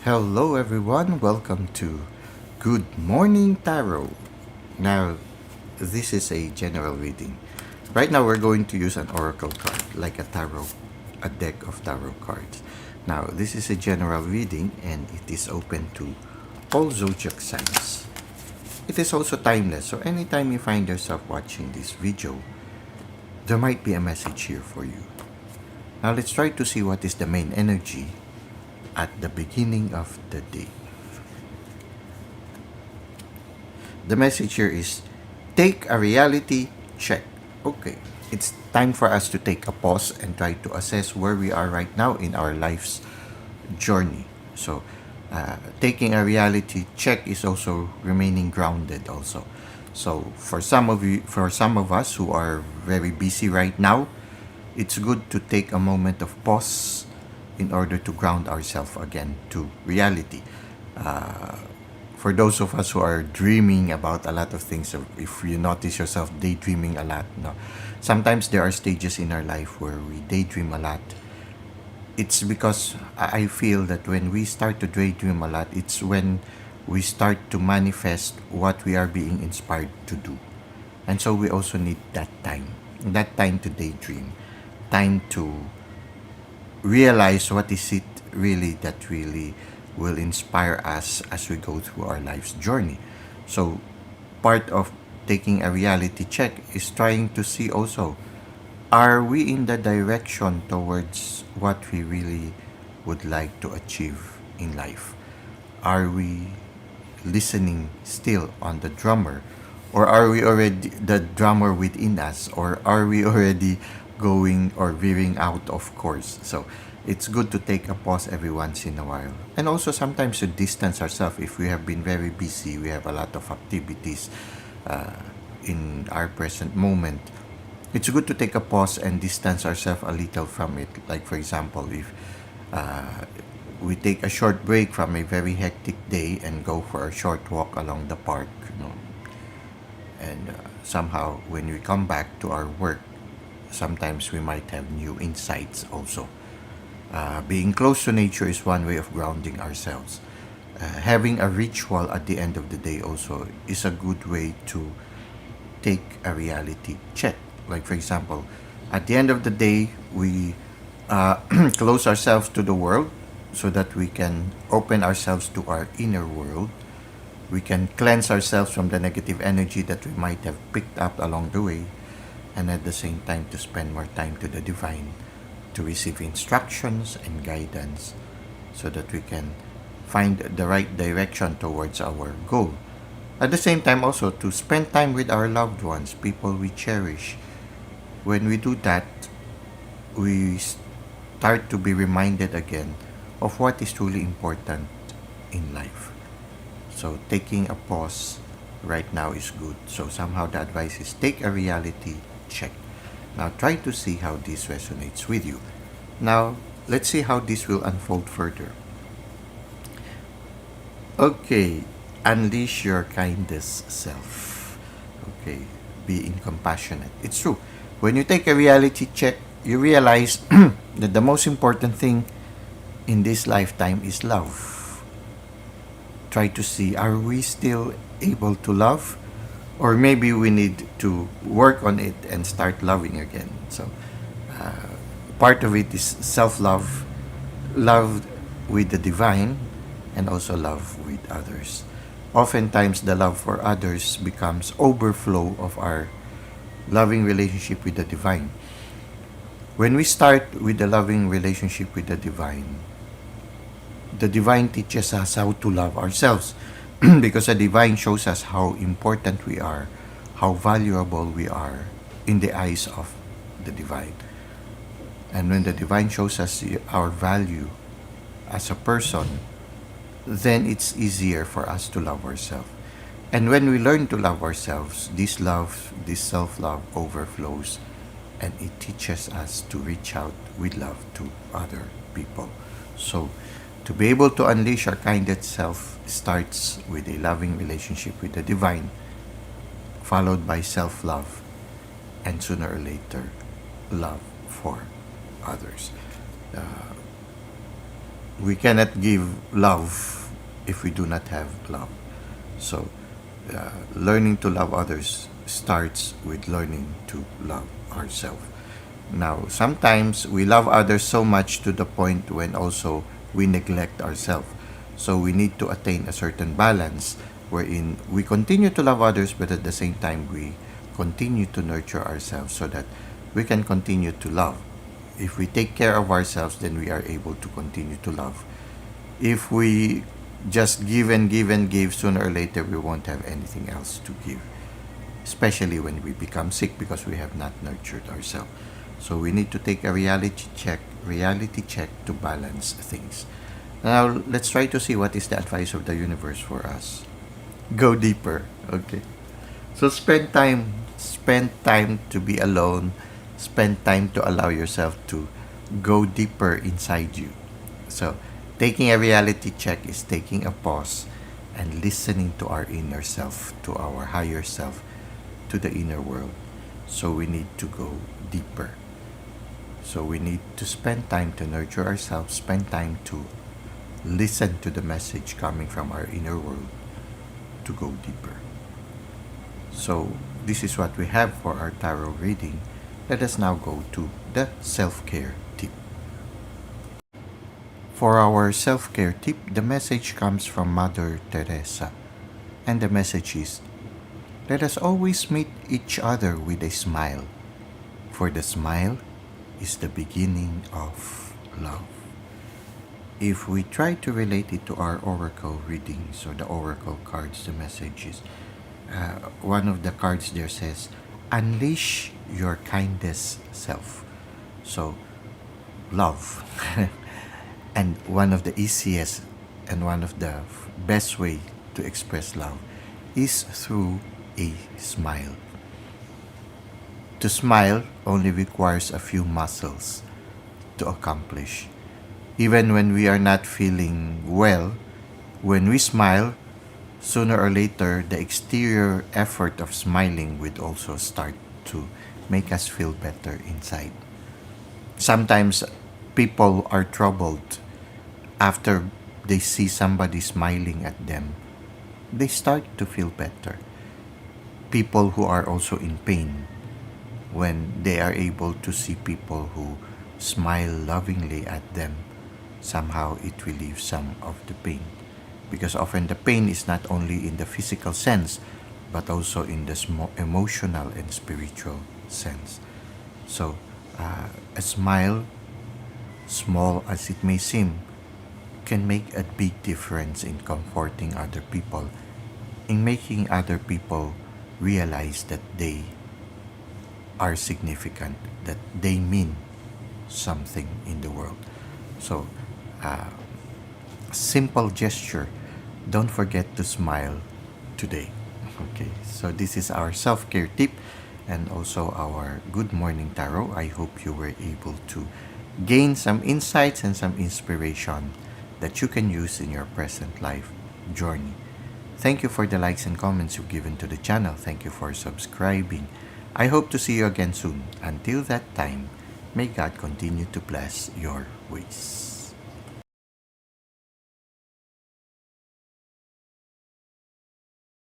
Hello, everyone. Welcome to Good Morning Tarot. Now, this is a general reading. Right now, we're going to use an oracle card, like a deck of tarot cards. Now, this is a general reading and it is open to all zodiac signs. It is also timeless, so anytime you find yourself watching this video, there might be a message here for you. Now, let's try to see what is the main energy at the beginning of the day. The message here is take a reality check. Okay, it's time for us to take a pause and try to assess where we are right now in our life's journey. So, taking a reality check is also remaining grounded also. So, for some of us who are very busy right now, it's good to take a moment of pause in order to ground ourselves again to reality. For those of us who are dreaming about a lot of things, if you notice yourself daydreaming a lot, no, sometimes there are stages in our life where we daydream a lot. It's because I feel that when we start to daydream a lot, it's when we start to manifest what we are being inspired to do. And so we also need that time to daydream, time to realize what is it really that really will inspire us as we go through our life's journey. So part of taking a reality check is trying to see also, are we in the direction towards what we really would like to achieve in life? Are we listening still on the drummer, or are we already the drummer within us, or are we already going or veering out of course? So it's good to take a pause every once in a while, and also sometimes to distance ourselves if we have been very busy, we have a lot of activities in our present moment. It's good to take a pause and distance ourselves a little from it. Like for example, if we take a short break from a very hectic day and go for a short walk along the park, and somehow when we come back to our work, sometimes we might have new insights also. Being close to nature is one way of grounding ourselves. Having a ritual at the end of the day also is a good way to take a reality check. Like for example, at the end of the day, we close ourselves to the world so that we can open ourselves to our inner world. We can cleanse ourselves from the negative energy that we might have picked up along the way, and at the same time to spend more time to the divine, to receive instructions and guidance so that we can find the right direction towards our goal. At the same time also to spend time with our loved ones, people we cherish. When we do that, we start to be reminded again of what is truly important in life. So taking a pause right now is good. So somehow the advice is take a reality check. Now try to see how this resonates with you. Now let's see how this will unfold further. Okay, unleash your kindest self. Okay, being compassionate. It's true. When you take a reality check, you realize that the most important thing in this lifetime is love. Try to see, are we still able to love? Or maybe we need to work on it and start loving again. So part of it is self-love, love with the divine, and also love with others. Oftentimes the love for others becomes overflow of our loving relationship with the divine. When we start with the loving relationship with the divine teaches us how to love ourselves because the divine shows us how important we are, how valuable we are in the eyes of the divine. And when the divine shows us our value as a person, then it's easier for us to love ourselves. And when we learn to love ourselves, this self-love overflows, and it teaches us to reach out with love to other people. So to be able to unleash our kindest self starts with a loving relationship with the divine, followed by self-love, and sooner or later, love for others. We cannot give love if we do not have love. So, learning to love others starts with learning to love ourselves. Now, sometimes we love others so much to the point when also we neglect ourselves. So, we need to attain a certain balance wherein we continue to love others, but at the same time, we continue to nurture ourselves so that we can continue to love. If we take care of ourselves, then we are able to continue to love. If we just give and give and give, sooner or later we won't have anything else to give, especially when we become sick because we have not nurtured ourselves. So we need to take a reality check to balance things. Now let's try to see what is the advice of the universe for us. Go deeper. Okay. So spend time to be alone, spend time to allow yourself to go deeper inside you. So taking a reality check is taking a pause and listening to our inner self, to our higher self, to the inner world. So we need to go deeper. So we need to spend time to nurture ourselves, spend time to listen to the message coming from our inner world to go deeper. So this is what we have for our tarot reading. Let us now go to the self-care tip. For our self-care tip, the message comes from Mother Teresa. And the message is, let us always meet each other with a smile, for the smile is the beginning of love. If we try to relate it to our oracle readings or the oracle cards, the messages, one of the cards there says, unleash your kindest self. So, love. And one of the easiest and one of the best way to express love is through a smile. To smile only requires a few muscles to accomplish. Even when we are not feeling well, when we smile, sooner or later, the exterior effort of smiling would also start to make us feel better inside. Sometimes people are troubled after they see somebody smiling at them. They start to feel better. People who are also in pain, when they are able to see people who smile lovingly at them, somehow it relieves some of the pain. Because often the pain is not only in the physical sense, but also in the emotional and spiritual sense. So, a smile, small as it may seem, can make a big difference in comforting other people, in making other people realize that they are significant, that they mean something in the world. So, simple gesture, don't forget to smile today. Okay, so this is our self-care tip and also our good morning tarot. I hope you were able to gain some insights and some inspiration that you can use in your present life journey. Thank you for the likes and comments you've given to the channel. Thank you for subscribing. I hope to see you again soon. Until that time, may God continue to bless your ways.